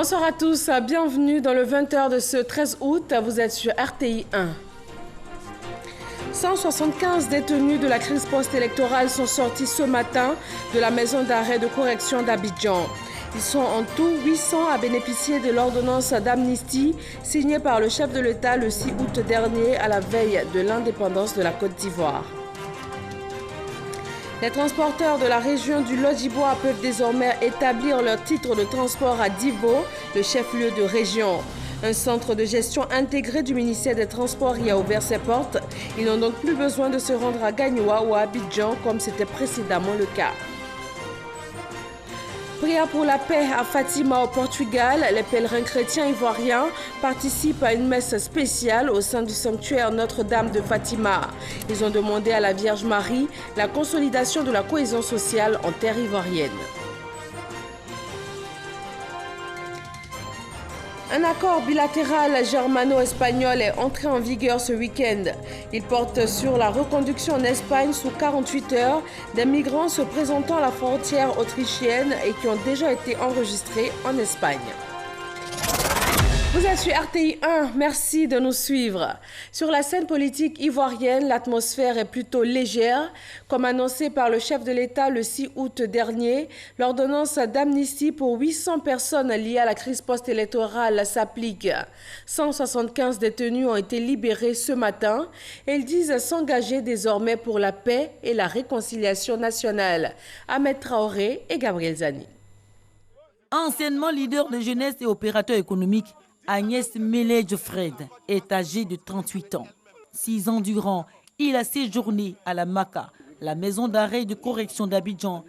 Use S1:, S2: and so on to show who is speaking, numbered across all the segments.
S1: Bonsoir à tous, bienvenue dans le 20h de ce 13 août, vous êtes sur RTI 1. 175 détenus de la crise post-électorale sont sortis ce matin de la maison d'arrêt de correction d'Abidjan. Ils sont en tout 800 à bénéficier de l'ordonnance d'amnistie signée par le chef de l'État le 6 août dernier à la veille de l'indépendance de la Côte d'Ivoire. Les transporteurs de la région du Lodjibois peuvent désormais établir leur titre de transport à Divo, le chef-lieu de région. Un centre de gestion intégré du ministère des Transports y a ouvert ses portes. Ils n'ont donc plus besoin de se rendre à Gagnoa ou à Abidjan comme c'était précédemment le cas. Prière pour la paix à Fatima au Portugal. Les pèlerins chrétiens ivoiriens participent à une messe spéciale au sein du sanctuaire Notre-Dame de Fatima. Ils ont demandé à la Vierge Marie la consolidation de la cohésion sociale en terre ivoirienne. Un accord bilatéral germano-espagnol est entré en vigueur ce week-end. Il porte sur la reconduction en Espagne sous 48 heures des migrants se présentant à la frontière autrichienne et qui ont déjà été enregistrés en Espagne. Vous êtes sur RTI 1, merci de nous suivre. Sur la scène politique ivoirienne, l'atmosphère est plutôt légère. Comme annoncé par le chef de l'État le 6 août dernier, l'ordonnance d'amnistie pour 800 personnes liées à la crise post-électorale s'applique. 175 détenus ont été libérés ce matin et ils disent s'engager désormais pour la paix et la réconciliation nationale. Ahmed Traoré et Gabriel Zani.
S2: Anciennement leader de jeunesse et opérateur économique, Agnès Melej Fred est âgée de 38 ans. 6 ans durant, il a séjourné à la MACA, la maison d'arrêt de correction d'Abidjan.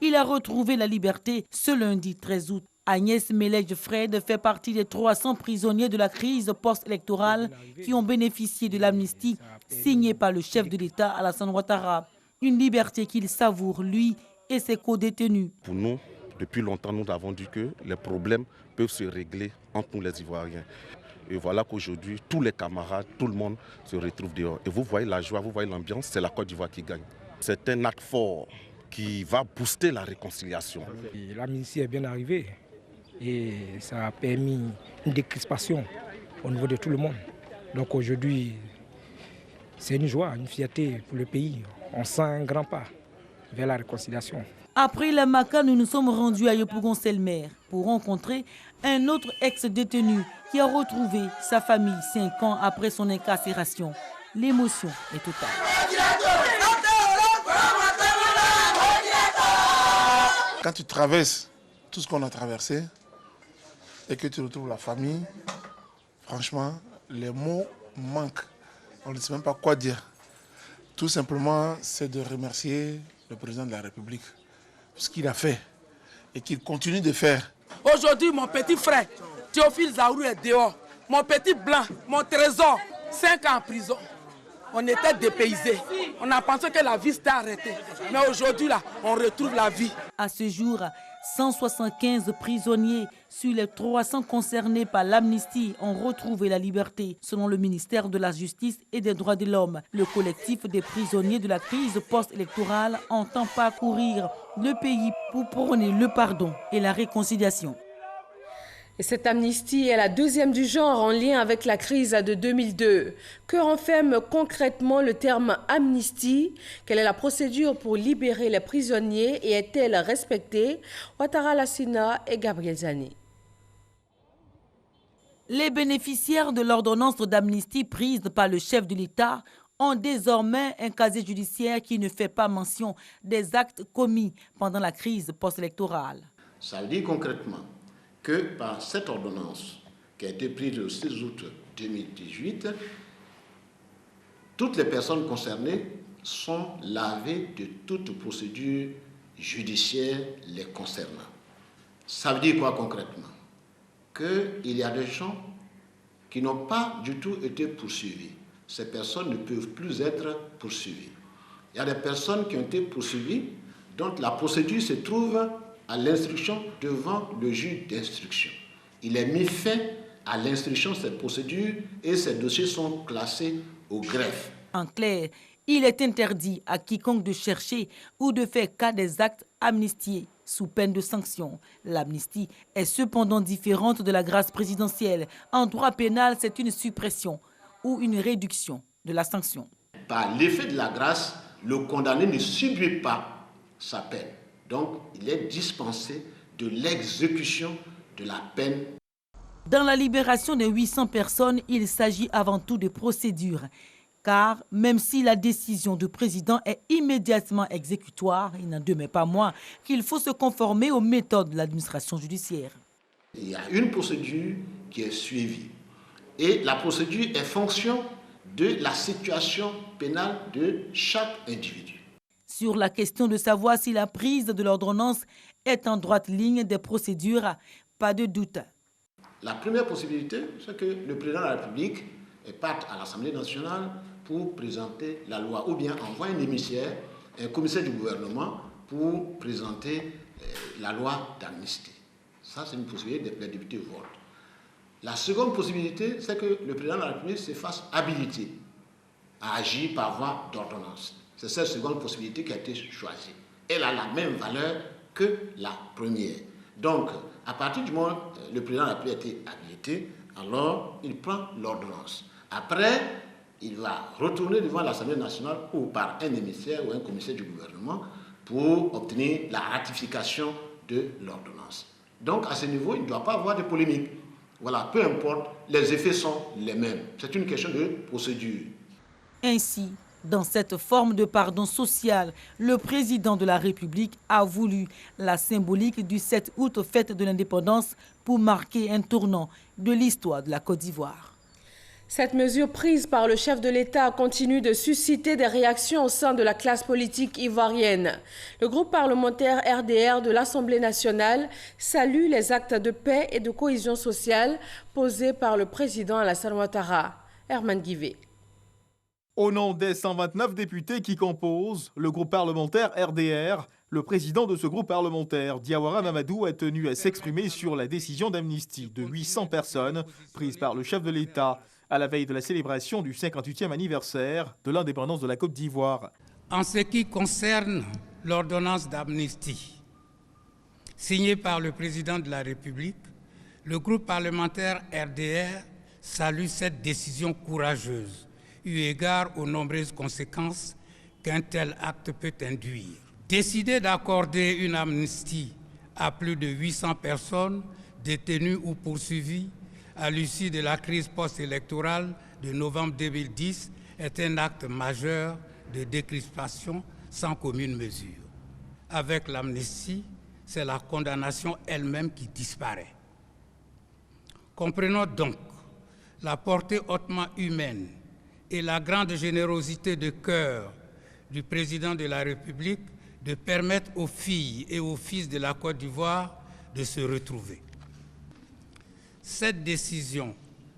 S2: Il a retrouvé la liberté ce lundi 13 août. Agnès Melej Fred fait partie des 300 prisonniers de la crise post-électorale qui ont bénéficié de l'amnistie signée par le chef de l'État Alassane Ouattara. Une liberté qu'il savoure, lui et ses co-détenus.
S3: Pour nous, depuis longtemps, nous avons dit que les problèmes peuvent se régler entre nous les Ivoiriens. Et voilà qu'aujourd'hui, tous les camarades, tout le monde se retrouve dehors. Et vous voyez la joie, vous voyez l'ambiance, c'est la Côte d'Ivoire qui gagne. C'est un acte fort qui va booster la réconciliation.
S4: L'amnistie est bien arrivée et ça a permis une décrispation au niveau de tout le monde. Donc aujourd'hui, c'est une joie, une fierté pour le pays. On sent un grand pas vers la réconciliation.
S2: Après la MACA, nous nous sommes rendus à Yopougon-Selmer pour rencontrer un autre ex-détenu qui a retrouvé sa famille 5 ans après son incarcération. L'émotion est totale.
S5: Quand tu traverses tout ce qu'on a traversé et que tu retrouves la famille, franchement, les mots manquent. On ne sait même pas quoi dire. Tout simplement, c'est de remercier le président de la République. Ce qu'il a fait et qu'il continue de faire.
S6: Aujourd'hui, mon petit frère, Théophile Zaourou est dehors. Mon petit blanc, mon trésor, 5 ans en prison. On était dépaysés. On a pensé que la vie s'était arrêtée. Mais aujourd'hui, là, on retrouve la vie.
S2: À ce jour, 175 prisonniers sur les 300 concernés par l'amnistie ont retrouvé la liberté. Selon le ministère de la Justice et des Droits de l'Homme, le collectif des prisonniers de la crise post-électorale entend parcourir le pays pour prôner le pardon et la réconciliation.
S1: Et cette amnistie est la deuxième du genre en lien avec la crise de 2002. Que renferme concrètement le terme amnistie? Quelle est la procédure pour libérer les prisonniers et est-elle respectée? Ouattara Lassina et Gabriel Zani.
S2: Les bénéficiaires de l'ordonnance d'amnistie prise par le chef de l'État ont désormais un casier judiciaire qui ne fait pas mention des actes commis pendant la crise post-électorale.
S7: Ça veut dire concrètement que par cette ordonnance qui a été prise le 6 août 2018, toutes les personnes concernées sont lavées de toute procédure judiciaire les concernant. Ça veut dire quoi concrètement? Qu'il y a des gens qui n'ont pas du tout été poursuivis. Ces personnes ne peuvent plus être poursuivies. Il y a des personnes qui ont été poursuivies, dont la procédure se trouve à l'instruction devant le juge d'instruction. Il est mis fin à l'instruction de cette procédure et ces dossiers sont classés au greffe.
S2: En clair, Il est interdit à quiconque de chercher ou de faire cas des actes amnistiés sous peine de sanction. L'amnistie est cependant différente de la grâce présidentielle. En droit pénal, c'est une suppression ou une réduction de la sanction.
S7: Par l'effet de la grâce, le condamné ne subit pas sa peine. Donc, il est dispensé de l'exécution de la peine.
S2: Dans la libération des 800 personnes, il s'agit avant tout de procédure. Car même si la décision du président est immédiatement exécutoire, il n'en demeure pas moins qu'il faut se conformer aux méthodes de l'administration judiciaire.
S7: Il y a une procédure qui est suivie. Et la procédure est fonction de la situation pénale de chaque individu.
S2: Sur la question de savoir si la prise de l'ordonnance est en droite ligne des procédures, pas de doute.
S7: La première possibilité, c'est que le président de la République parte à l'Assemblée nationale pour présenter la loi, ou bien envoie un émissaire, un commissaire du gouvernement, pour présenter la loi d'amnistie. Ça, c'est une possibilité, les députés votent. La seconde possibilité, c'est que le président de la République se fasse habiliter à agir par voie d'ordonnance. C'est cette seconde possibilité qui a été choisie. Elle a la même valeur que la première. Donc, à partir du moment où le président de la République a été habilité, alors il prend l'ordonnance. Après, il va retourner devant l'Assemblée nationale ou par un émissaire ou un commissaire du gouvernement pour obtenir la ratification de l'ordonnance. Donc, à ce niveau, il ne doit pas avoir de polémique. Voilà, peu importe, les effets sont les mêmes. C'est une question de procédure.
S2: Ainsi, dans cette forme de pardon social, le président de la République a voulu la symbolique du 7 août, fête de l'indépendance, pour marquer un tournant de l'histoire de la Côte d'Ivoire.
S1: Cette mesure prise par le chef de l'État continue de susciter des réactions au sein de la classe politique ivoirienne. Le groupe parlementaire RDR de l'Assemblée nationale salue les actes de paix et de cohésion sociale posés par le président Alassane Ouattara. Herman Guivet.
S8: Au nom des 129 députés qui composent le groupe parlementaire RDR, le président de ce groupe parlementaire, Diawara Mamadou, a tenu à s'exprimer sur la décision d'amnistie de 800 personnes prise par le chef de l'État à la veille de la célébration du 58e anniversaire de l'indépendance de la Côte d'Ivoire.
S9: En ce qui concerne l'ordonnance d'amnistie signée par le président de la République, le groupe parlementaire RDR salue cette décision courageuse, eu égard aux nombreuses conséquences qu'un tel acte peut induire. Décider d'accorder une amnistie à plus de 800 personnes détenues ou poursuivies à l'issue de la crise post-électorale de novembre 2010 est un acte majeur de décrispation sans commune mesure. Avec l'amnistie, c'est la condamnation elle-même qui disparaît. Comprenons donc la portée hautement humaine et la grande générosité de cœur du président de la République de permettre aux filles et aux fils de la Côte d'Ivoire de se retrouver. Cette décision,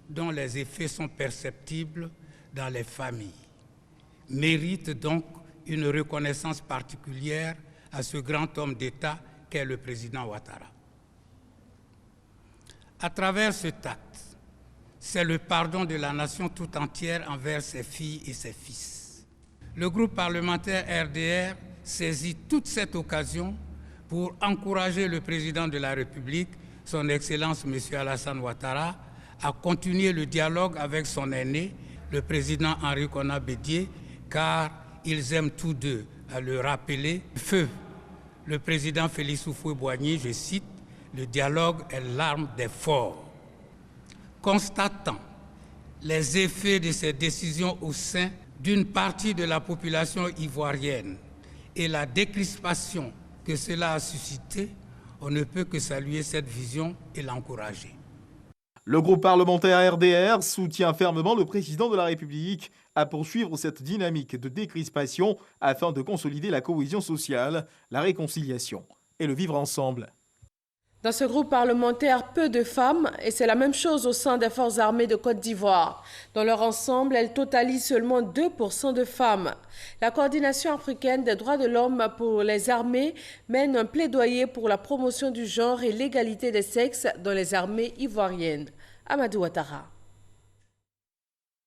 S9: dont les effets sont perceptibles dans les familles, mérite donc une reconnaissance particulière à ce grand homme d'État qu'est le président Ouattara. À travers cet acte, c'est le pardon de la nation tout entière envers ses filles et ses fils. Le groupe parlementaire RDR saisit toute cette occasion pour encourager le président de la République, son Excellence M. Alassane Ouattara, à continuer le dialogue avec son aîné, le président Henri Konan Bédié, car ils aiment tous deux à le rappeler. Feu, le président Félix Houphouët-Boigny, je cite, « Le dialogue est l'arme des forts ». Constatant les effets de ces décisions au sein d'une partie de la population ivoirienne et la décrispation que cela a suscité, on ne peut que saluer cette vision et l'encourager.
S8: Le groupe parlementaire RDR soutient fermement le président de la République à poursuivre cette dynamique de décrispation afin de consolider la cohésion sociale, la réconciliation et le vivre ensemble.
S1: Dans ce groupe parlementaire, peu de femmes, et c'est la même chose au sein des forces armées de Côte d'Ivoire. Dans leur ensemble, elles totalisent seulement 2% de femmes. La coordination africaine des droits de l'homme pour les armées mène un plaidoyer pour la promotion du genre et l'égalité des sexes dans les armées ivoiriennes. Amadou Ouattara.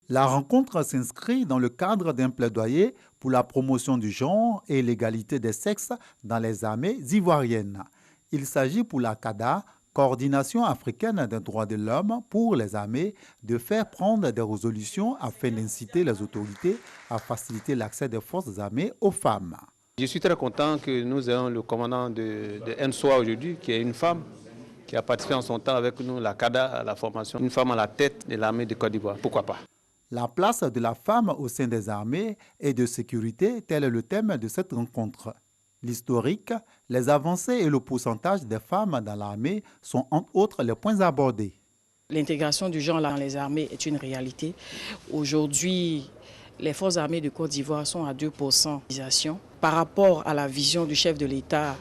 S10: La rencontre s'inscrit dans le cadre d'un plaidoyer pour la promotion du genre et l'égalité des sexes dans les armées ivoiriennes. Il s'agit pour la CADA, Coordination africaine des droits de l'homme pour les armées, de faire prendre des résolutions afin d'inciter les autorités à faciliter l'accès des forces armées aux femmes.
S11: Je suis très content que nous ayons le commandant de NSOA aujourd'hui, qui est une femme, qui a participé en son temps avec nous, la CADA, à la formation. Une femme à la tête de l'armée de Côte d'Ivoire, pourquoi pas.
S10: La place de la femme au sein des armées et de sécurité, tel est le thème de cette rencontre. L'historique, les avancées et le pourcentage des femmes dans l'armée sont entre autres les points abordés.
S12: L'intégration du genre dans les armées est une réalité. Aujourd'hui, les forces armées de Côte d'Ivoire sont à 2% d'utilisation. Par rapport à la vision du chef de l'État,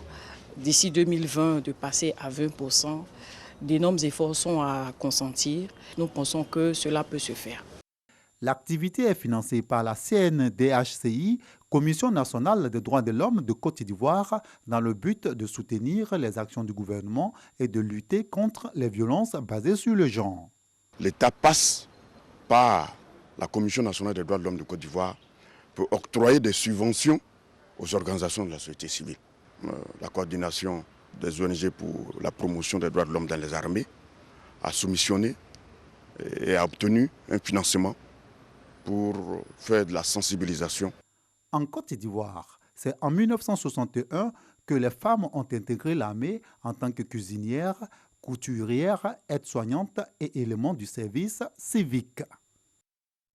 S12: d'ici 2020, de passer à 20%, d'énormes efforts sont à consentir. Nous pensons que cela peut se faire.
S10: L'activité est financée par la CNDHCI, Commission nationale des droits de l'homme de Côte d'Ivoire, dans le but de soutenir les actions du gouvernement et de lutter contre les violences basées sur le genre.
S13: L'État passe par la Commission nationale des droits de l'homme de Côte d'Ivoire pour octroyer des subventions aux organisations de la société civile. La coordination des ONG pour la promotion des droits de l'homme dans les armées a soumissionné et a obtenu un financement pour faire de la sensibilisation.
S10: En Côte d'Ivoire, c'est en 1961 que les femmes ont intégré l'armée en tant que cuisinières, couturières, aides-soignantes et éléments du service civique.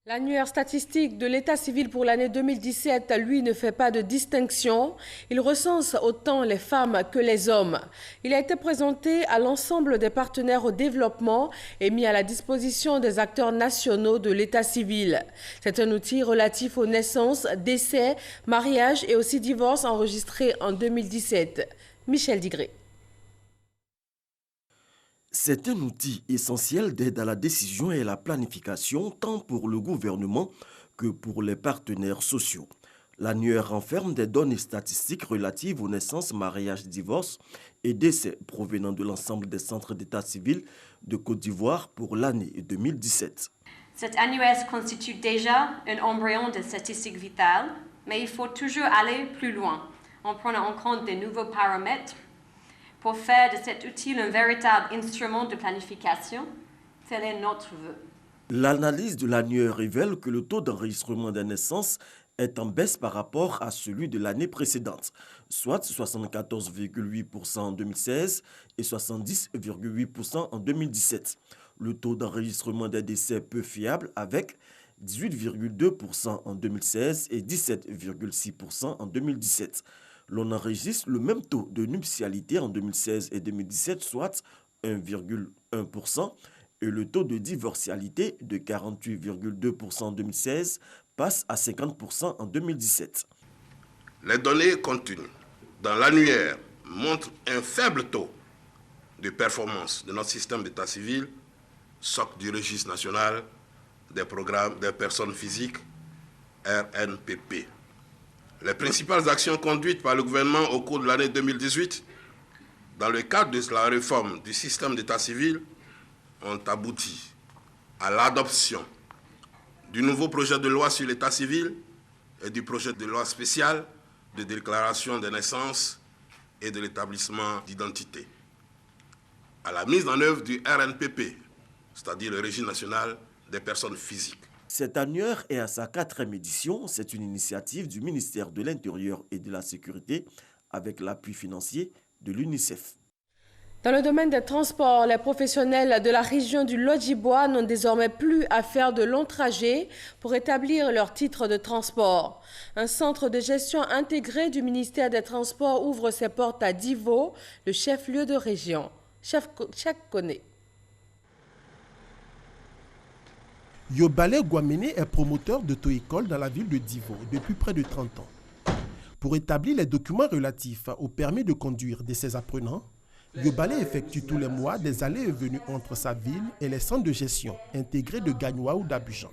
S1: L'annuaire statistique de l'état civil pour l'année 2017, lui, ne fait pas de distinction. Il recense autant les femmes que les hommes. Il a été présenté à l'ensemble des partenaires au développement et mis à la disposition des acteurs nationaux de l'état civil. C'est un outil relatif aux naissances, décès, mariages et aussi divorces enregistrés en 2017. Michel Digré.
S14: C'est un outil essentiel d'aide à la décision et à la planification tant pour le gouvernement que pour les partenaires sociaux. L'annuaire renferme des données statistiques relatives aux naissances, mariages, divorces et décès provenant de l'ensemble des centres d'état civil de Côte d'Ivoire pour l'année 2017.
S15: Cet annuaire constitue déjà un embryon de statistiques vitales, mais il faut toujours aller plus loin en prenant en compte de nouveaux paramètres pour faire de cet outil un véritable instrument de planification. Tel est notre vœu.
S14: L'analyse de l'annuaire révèle que le taux d'enregistrement des naissances est en baisse par rapport à celui de l'année précédente, soit 74,8% en 2016 et 70,8% en 2017. Le taux d'enregistrement des décès peu fiable avec 18,2% en 2016 et 17,6% en 2017. L'on enregistre le même taux de nuptialité en 2016 et 2017, soit 1,1%, et le taux de divorcialité de 48,2% en 2016 passe à 50% en 2017.
S16: Les données contenues dans l'annuaire montrent un faible taux de performance de notre système d'état civil, socle du registre national des programmes des personnes physiques, RNPP. Les principales actions conduites par le gouvernement au cours de l'année 2018, dans le cadre de la réforme du système d'état civil, ont abouti à l'adoption du nouveau projet de loi sur l'état civil et du projet de loi spécial de déclaration des naissances et de l'établissement d'identité, à la mise en œuvre du RNPP, c'est-à-dire le régime national des personnes physiques.
S14: Cet annuaire est à sa 4e édition. C'est une initiative du ministère de l'Intérieur et de la Sécurité avec l'appui financier de l'UNICEF.
S1: Dans le domaine des transports, les professionnels de la région du Lodjibois n'ont désormais plus à faire de longs trajets pour établir leur titre de transport. Un centre de gestion intégré du ministère des Transports ouvre ses portes à Divo, le chef-lieu de région. Chef connaît.
S17: Yobale Guamene est promoteur d'auto-école dans la ville de Divo depuis près de 30 ans. Pour établir les documents relatifs au permis de conduire de ses apprenants, Yobale effectue tous les mois des allées et venues entre sa ville et les centres de gestion intégrés de Gagnoa ou d'Abidjan.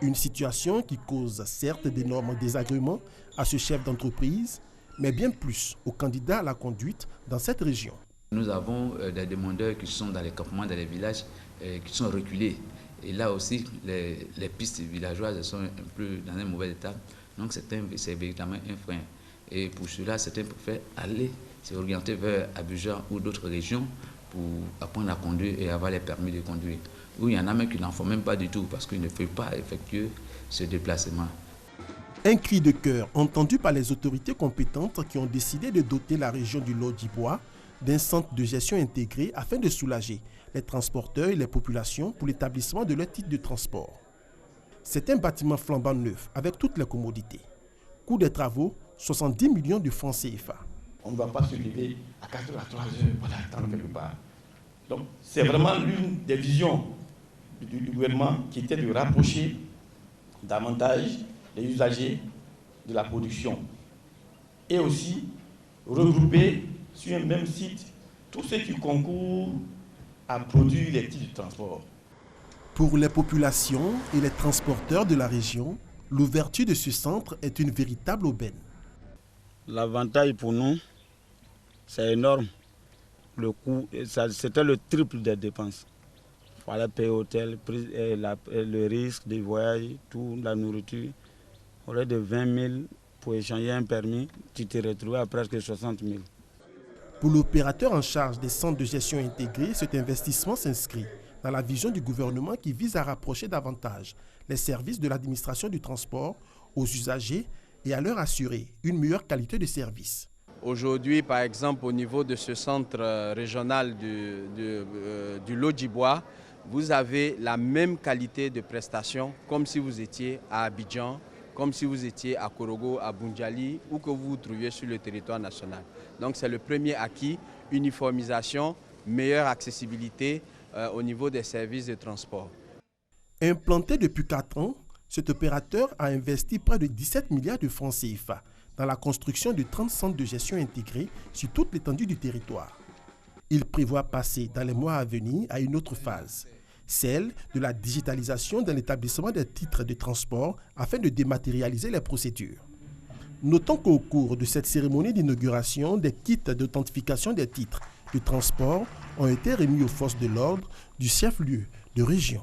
S17: Une situation qui cause certes d'énormes désagréments à ce chef d'entreprise, mais bien plus aux candidats à la conduite dans cette région.
S18: Nous avons des demandeurs qui sont dans les campements, dans les villages, qui sont reculés. Et là aussi, les pistes villageoises sont un peu dans un mauvais état. Donc c'est véritablement un frein. Et pour cela, certains préfèrent aller s'orienter vers Abidjan ou d'autres régions pour apprendre à conduire et avoir les permis de conduire. Ou il y en a même qui n'en font même pas du tout parce qu'ils ne peuvent pas effectuer ce déplacement.
S17: Un cri de cœur entendu par les autorités compétentes qui ont décidé de doter la région du Lodjibois d'un centre de gestion intégré afin de soulager les transporteurs et les populations pour l'établissement de leur titre de transport. C'est un bâtiment flambant neuf avec toutes les commodités. Coût des travaux, 70 millions de francs CFA.
S19: On ne va pas se lever à 4 heures, à 3 heures pour attendre quelque part. Donc c'est vraiment l'une des visions du gouvernement qui était de rapprocher davantage les usagers de la production et aussi regrouper sur un même site tous ceux qui concourent à produire les titres de transport.
S17: Pour les populations et les transporteurs de la région, l'ouverture de ce centre est une véritable aubaine.
S20: L'avantage pour nous, c'est énorme. Le coût, c'était le triple des dépenses. Il fallait payer l'hôtel, le risque des voyages, tout, la nourriture. Au lieu de 20 000 pour échanger un permis, tu te retrouves à presque 60 000.
S17: Pour l'opérateur en charge des centres de gestion intégrés, cet investissement s'inscrit dans la vision du gouvernement qui vise à rapprocher davantage les services de l'administration du transport aux usagers et à leur assurer une meilleure qualité de service.
S21: Aujourd'hui, par exemple, au niveau de ce centre régional du Lodjibois, vous avez la même qualité de prestation comme si vous étiez à Abidjan, comme si vous étiez à Korogo, à Boundiali ou que vous vous trouviez sur le territoire national. Donc c'est le premier acquis, uniformisation, meilleure accessibilité au niveau des services de transport.
S17: Implanté depuis 4 ans, cet opérateur a investi près de 17 milliards de francs CFA dans la construction de 30 centres de gestion intégrés sur toute l'étendue du territoire. Il prévoit passer dans les mois à venir à une autre phase, celle de la digitalisation dans l'établissement des titres de transport afin de dématérialiser les procédures. Notons qu'au cours de cette cérémonie d'inauguration, des kits d'authentification des titres de transport ont été remis aux forces de l'ordre du chef-lieu de région.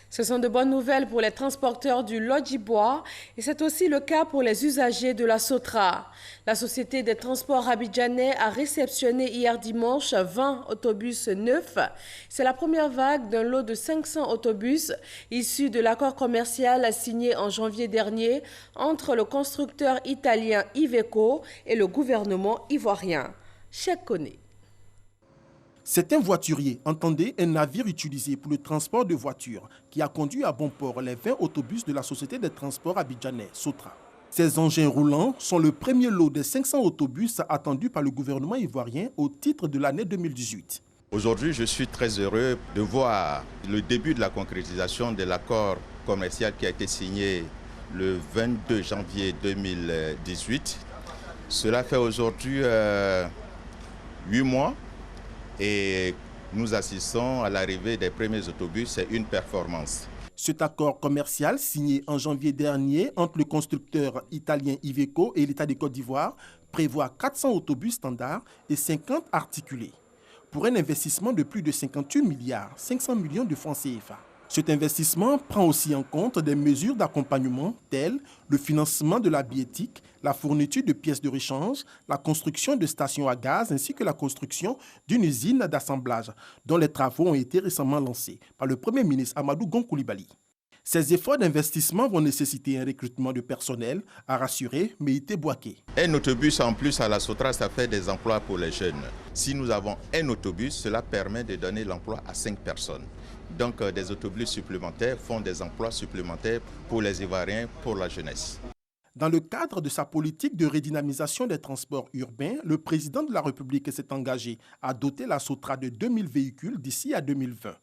S1: Ce sont de bonnes nouvelles pour les transporteurs du Lodjibois et c'est aussi le cas pour les usagers de la Sotra. La Société des transports abidjanais a réceptionné hier dimanche 20 autobus neufs. C'est la première vague d'un lot de 500 autobus issus de l'accord commercial signé en janvier dernier entre le constructeur italien Iveco et le gouvernement ivoirien. Cheikh Koné.
S17: C'est un voiturier, entendez, un navire utilisé pour le transport de voitures, qui a conduit à bon port les 20 autobus de la Société des transports abidjanais, Sotra. Ces engins roulants sont le premier lot des 500 autobus attendus par le gouvernement ivoirien au titre de l'année 2018.
S22: Aujourd'hui, je suis très heureux de voir le début de la concrétisation de l'accord commercial qui a été signé le 22 janvier 2018. Cela fait aujourd'hui 8 mois. Et nous assistons à l'arrivée des premiers autobus, c'est une performance.
S17: Cet accord commercial signé en janvier dernier entre le constructeur italien Iveco et l'État de Côte d'Ivoire prévoit 400 autobus standards et 50 articulés, pour un investissement de plus de 58 milliards 500 millions de francs CFA. Cet investissement prend aussi en compte des mesures d'accompagnement telles le financement de la billettique, la fourniture de pièces de rechange, la construction de stations à gaz ainsi que la construction d'une usine d'assemblage dont les travaux ont été récemment lancés par le Premier ministre Amadou Gon Coulibaly. Ces efforts d'investissement vont nécessiter un recrutement de personnel, a rassuré Meïté Bouaké.
S22: Un autobus en plus à la Sotra, ça fait des emplois pour les jeunes. Si nous avons un autobus, cela permet de donner l'emploi à 5 personnes. Donc des autobus supplémentaires font des emplois supplémentaires pour les Ivoiriens, pour la jeunesse.
S17: Dans le cadre de sa politique de redynamisation des transports urbains, le président de la République s'est engagé à doter la Sotra de 2000 véhicules d'ici à 2020.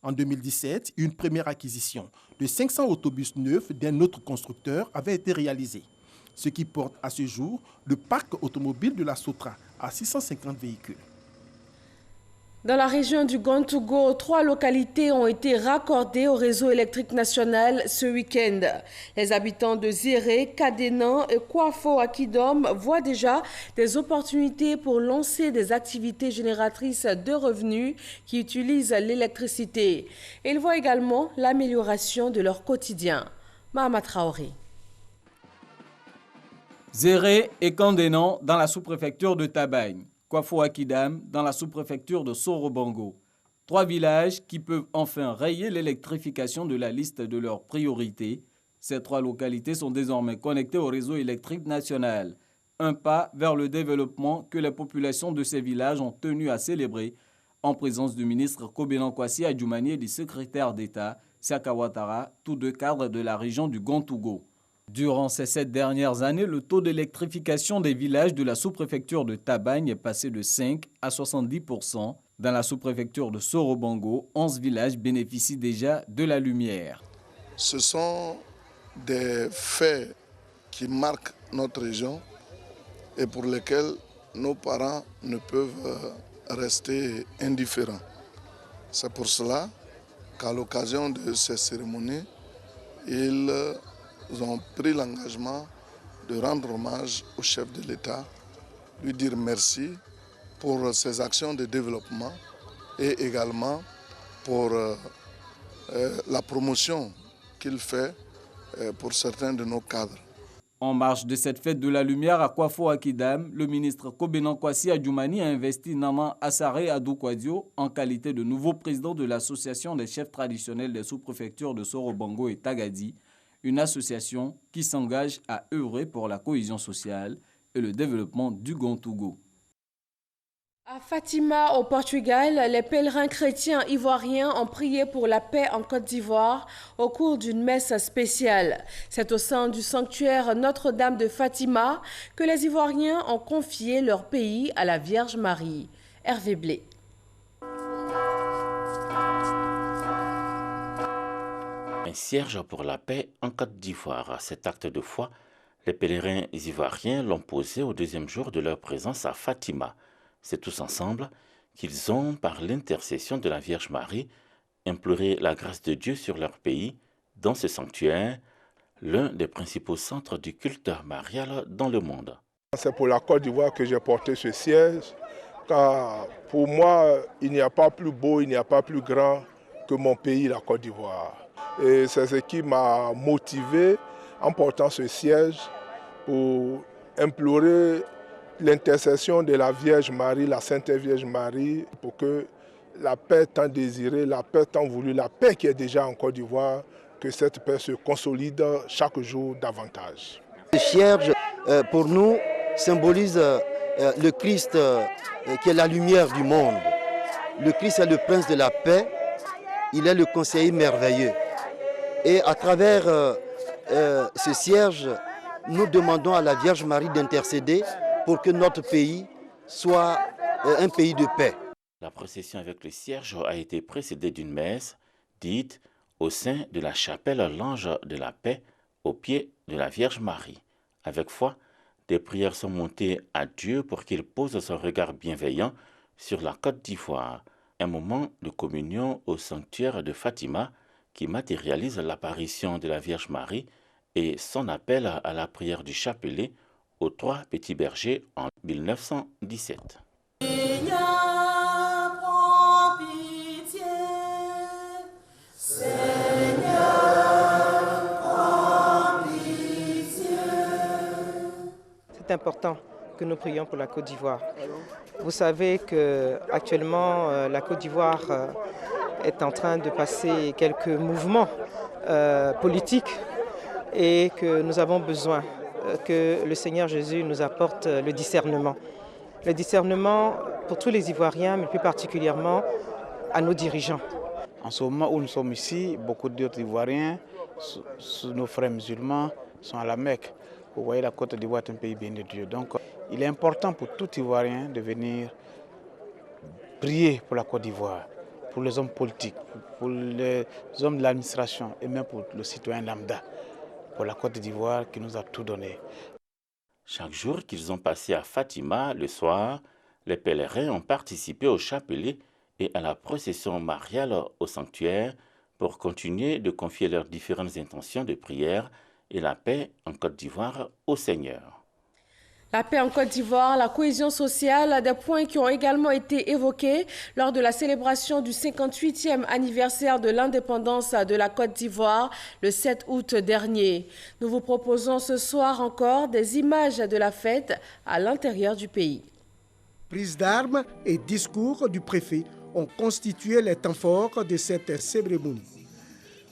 S17: En 2017, une première acquisition de 500 autobus neufs d'un autre constructeur avait été réalisée, ce qui porte à ce jour le parc automobile de la Sotra à 650 véhicules.
S1: Dans la région du Gontougo, 3 localités ont été raccordées au réseau électrique national ce week-end. Les habitants de Zéré, Kadénan et Kouafo-Akidom voient déjà des opportunités pour lancer des activités génératrices de revenus qui utilisent l'électricité. Ils voient également l'amélioration de leur quotidien. Mahama Traoré.
S3: Zéré et Kadénan dans la sous-préfecture de Tabagne. Kouafo-Akidam dans la sous-préfecture de Sorobango. 3 villages qui peuvent enfin rayer l'électrification de la liste de leurs priorités. Ces 3 localités sont désormais connectées au réseau électrique national. Un pas vers le développement que les populations de ces villages ont tenu à célébrer en présence du ministre Kobenan Kwasi Adjoumani et du secrétaire d'État Siaka Ouattara, tous 2 cadres de la région du Gontougo. Durant ces 7 dernières années, le taux d'électrification des villages de la sous-préfecture de Tabagne est passé de 5 à 70%. Dans la sous-préfecture de Sorobango, 11 villages bénéficient déjà de la lumière.
S5: Ce sont des faits qui marquent notre région et pour lesquels nos parents ne peuvent rester indifférents. C'est pour cela qu'à l'occasion de ces cérémonies, ils ont pris l'engagement de rendre hommage au chef de l'État, lui dire merci pour ses actions de développement et également pour la promotion qu'il fait pour certains de nos cadres.
S3: En marge de cette fête de la lumière à Kouafo-Akidam, le ministre Kobenan Kwasi Adjoumani a investi Naman Assaré Adou-Kwadio en qualité de nouveau président de l'association des chefs traditionnels des sous-préfectures de Sorobango et Tagadi, une association qui s'engage à œuvrer pour la cohésion sociale et le développement du Gontougo.
S1: À Fatima, au Portugal, les pèlerins chrétiens ivoiriens ont prié pour la paix en Côte d'Ivoire au cours d'une messe spéciale. C'est au sein du sanctuaire Notre-Dame de Fatima que les Ivoiriens ont confié leur pays à la Vierge Marie. Hervé Blé.
S4: Un cierge pour la paix en Côte d'Ivoire. Cet acte de foi, les pèlerins ivoiriens l'ont posé au 2e jour de leur présence à Fatima. C'est tous ensemble qu'ils ont, par l'intercession de la Vierge Marie, imploré la grâce de Dieu sur leur pays, dans ce sanctuaire, l'un des principaux centres du culte marial dans le monde.
S23: C'est pour la Côte d'Ivoire que j'ai porté ce siège, car pour moi, il n'y a pas plus beau, il n'y a pas plus grand que mon pays, la Côte d'Ivoire. Et c'est ce qui m'a motivé en portant ce siège pour implorer l'intercession de la Vierge Marie, la Sainte Vierge Marie, pour que la paix tant désirée, la paix tant voulue, la paix qui est déjà en Côte d'Ivoire, que cette paix se consolide chaque jour davantage.
S24: Le cierge, pour nous, symbolise le Christ qui est la lumière du monde. Le Christ est le prince de la paix, il est le conseiller merveilleux. Et à travers ce cierge, nous demandons à la Vierge Marie d'intercéder pour que notre pays soit un pays de paix.
S4: La procession avec le cierge a été précédée d'une messe dite au sein de la chapelle L'Ange de la Paix au pied de la Vierge Marie. Avec foi, des prières sont montées à Dieu pour qu'il pose son regard bienveillant sur la Côte d'Ivoire. Un moment de communion au sanctuaire de Fatima qui matérialise l'apparition de la Vierge Marie et son appel à la prière du chapelet aux 3 petits bergers en 1917.
S25: C'est important que nous prions pour la Côte d'Ivoire. Vous savez qu'actuellement, la Côte d'Ivoire est en train de passer quelques mouvements politiques et que nous avons besoin que le Seigneur Jésus nous apporte le discernement. Le discernement pour tous les Ivoiriens, mais plus particulièrement à nos dirigeants.
S20: En ce moment où nous sommes ici, beaucoup d'autres Ivoiriens, nos frères musulmans, sont à la Mecque. Vous voyez, la Côte d'Ivoire est un pays béni de Dieu. Donc, il est important pour tout Ivoirien de venir prier pour la Côte d'Ivoire, pour les hommes politiques, pour les hommes de l'administration et même pour le citoyen lambda, pour la Côte d'Ivoire qui nous a tout donné.
S4: Chaque jour qu'ils ont passé à Fatima le soir, les pèlerins ont participé au chapelet et à la procession mariale au sanctuaire pour continuer de confier leurs différentes intentions de prière et la paix en Côte d'Ivoire au Seigneur.
S1: La paix en Côte d'Ivoire, la cohésion sociale, des points qui ont également été évoqués lors de la célébration du 58e anniversaire de l'indépendance de la Côte d'Ivoire le 7 août dernier. Nous vous proposons ce soir encore des images de la fête à l'intérieur du pays.
S2: Prise d'armes et discours du préfet ont constitué les temps forts de cette cérémonie.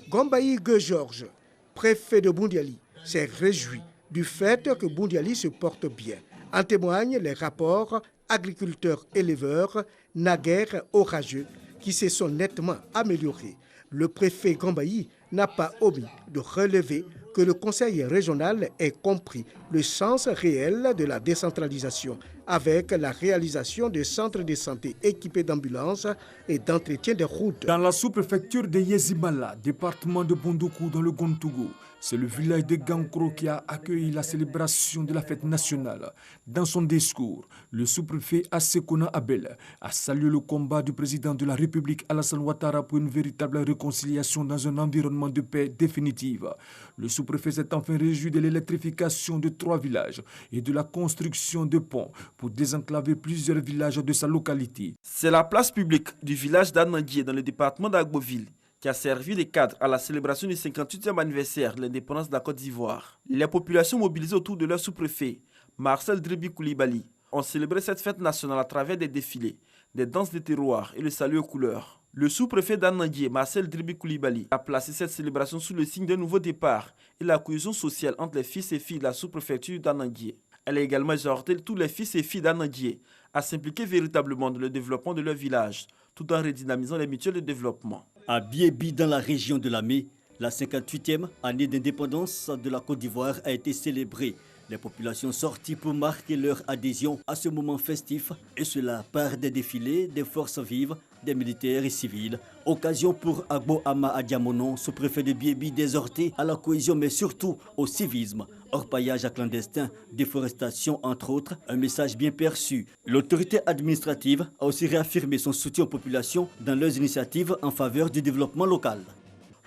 S2: Gombayi Georges, préfet de Boundiali, s'est réjoui du fait que Boundiali se porte bien. En témoignent les rapports agriculteurs-éleveurs, naguère orageux, qui se sont nettement améliorés. Le préfet Gombayi n'a pas omis de relever que le conseil régional ait compris le sens réel de la décentralisation avec la réalisation de centres de santé équipés d'ambulances et d'entretien des routes.
S6: Dans la sous-préfecture de Yezibala, département de Bondoukou dans le Gontougou, c'est le village de Gankro qui a accueilli la célébration de la fête nationale. Dans son discours, le sous-préfet Assekona Abel a salué le combat du président de la République Alassane Ouattara pour une véritable réconciliation dans un environnement de paix définitive. Le sous-préfet s'est enfin réjoui de l'électrification de 3 villages et de la construction de ponts pour désenclaver plusieurs villages de sa localité.
S7: C'est la place publique du village d'Anandié dans le département d'Agboville qui a servi de cadre à la célébration du 58e anniversaire de l'indépendance de la Côte d'Ivoire. Les populations mobilisées autour de leur sous-préfet, Marcel Dribi Koulibaly, ont célébré cette fête nationale à travers des défilés, des danses de terroir et le salut aux couleurs. Le sous-préfet d'Anandié, Marcel Dribi Koulibaly, a placé cette célébration sous le signe d'un nouveau départ et la cohésion sociale entre les fils et filles de la sous-préfecture d'Anandié. Elle a également exhorté tous les fils et filles d'Anandié à s'impliquer véritablement dans le développement de leur village, tout en redynamisant les mutuelles de développement.
S8: À Biébi, dans la région de Lamé, la 58e année d'indépendance de la Côte d'Ivoire a été célébrée. Les populations sorties pour marquer leur adhésion à ce moment festif, et cela par des défilés des forces vives, des militaires et civils. Occasion pour Agbo Ama Adiamonon, sous-préfet de Biébi, d'exhorter à la cohésion mais surtout au civisme. Orpaillage à clandestin, déforestation entre autres, un message bien perçu. L'autorité administrative a aussi réaffirmé son soutien aux populations dans leurs initiatives en faveur du développement local.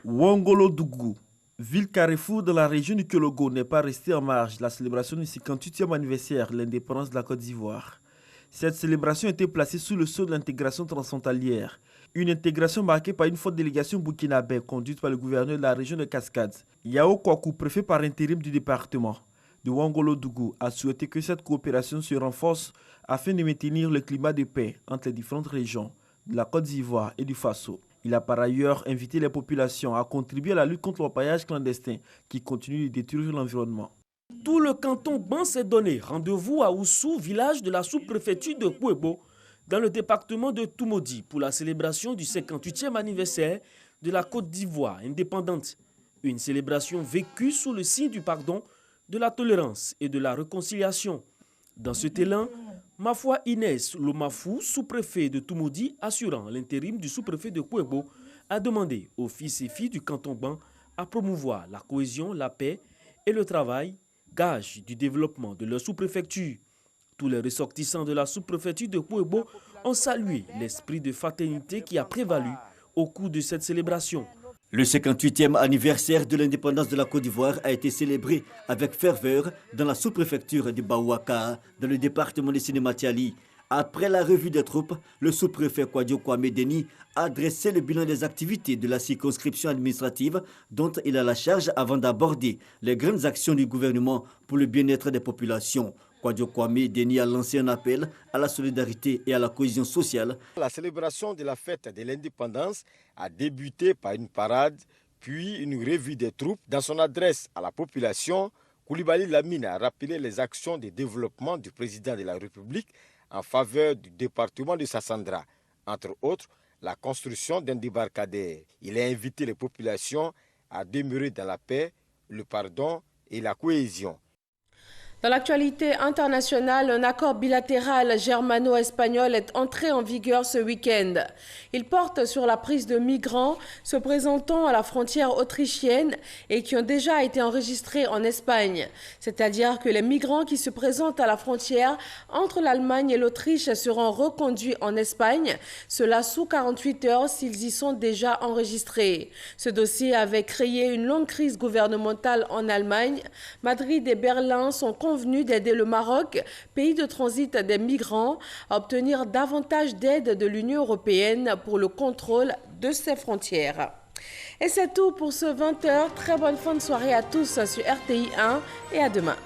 S7: Wongolo-Dougou, ville carrefour de la région du Kologo, n'est pas restée en marge de la célébration du 58e anniversaire de l'indépendance de la Côte d'Ivoire. Cette célébration a été placée sous le sceau de l'intégration transfrontalière. Une intégration marquée par une forte délégation burkinabé conduite par le gouverneur de la région de Cascades. Yao Kwaku, préfet par intérim du département de Wongolo-Dougou, a souhaité que cette coopération se renforce afin de maintenir le climat de paix entre les différentes régions de la Côte d'Ivoire et du Faso. Il a par ailleurs invité les populations à contribuer à la lutte contre l'orpaillage clandestin qui continue de détruire l'environnement.
S9: Tout le canton Ban s'est donné rendez-vous à Oussou, village de la sous-préfecture de Kouébo, dans le département de Toumoudi, pour la célébration du 58e anniversaire de la Côte d'Ivoire indépendante. Une célébration vécue sous le signe du pardon, de la tolérance et de la réconciliation. Dans cet élan, Mafwa Inès Lomafou, sous-préfet de Toumoudi, assurant l'intérim du sous-préfet de Kouébo, a demandé aux fils et filles du canton Ban à promouvoir la cohésion, la paix et le travail, gage du développement de leur sous-préfecture. Tous les ressortissants de la sous-préfecture de Kouébo ont salué l'esprit de fraternité qui a prévalu au cours de cette célébration.
S8: Le 58e anniversaire de l'indépendance de la Côte d'Ivoire a été célébré avec ferveur dans la sous-préfecture de Baouaka, dans le département de Sénématiali. Après la revue des troupes, le sous-préfet Kwadio Kwame Deni a dressé le bilan des activités de la circonscription administrative dont il a la charge avant d'aborder les grandes actions du gouvernement pour le bien-être des populations. Kwadio Kwame Deni a lancé un appel à la solidarité et à la cohésion sociale.
S26: La célébration de la fête de l'indépendance a débuté par une parade, puis une revue des troupes. Dans son adresse à la population, Koulibaly Lamine a rappelé les actions de développement du président de la République en faveur du département de Sassandra, entre autres la construction d'un débarcadère. Il a invité les populations à demeurer dans la paix, le pardon et la cohésion.
S1: Dans l'actualité internationale, un accord bilatéral germano-espagnol est entré en vigueur ce week-end. Il porte sur la prise de migrants se présentant à la frontière autrichienne et qui ont déjà été enregistrés en Espagne. C'est-à-dire que les migrants qui se présentent à la frontière entre l'Allemagne et l'Autriche seront reconduits en Espagne, cela sous 48 heures s'ils y sont déjà enregistrés. Ce dossier avait créé une longue crise gouvernementale en Allemagne. Madrid et Berlin sont convenu d'aider le Maroc, pays de transit des migrants, à obtenir davantage d'aide de l'Union européenne pour le contrôle de ses frontières. Et c'est tout pour ce 20h. Très bonne fin de soirée à tous sur RTI 1 et à demain.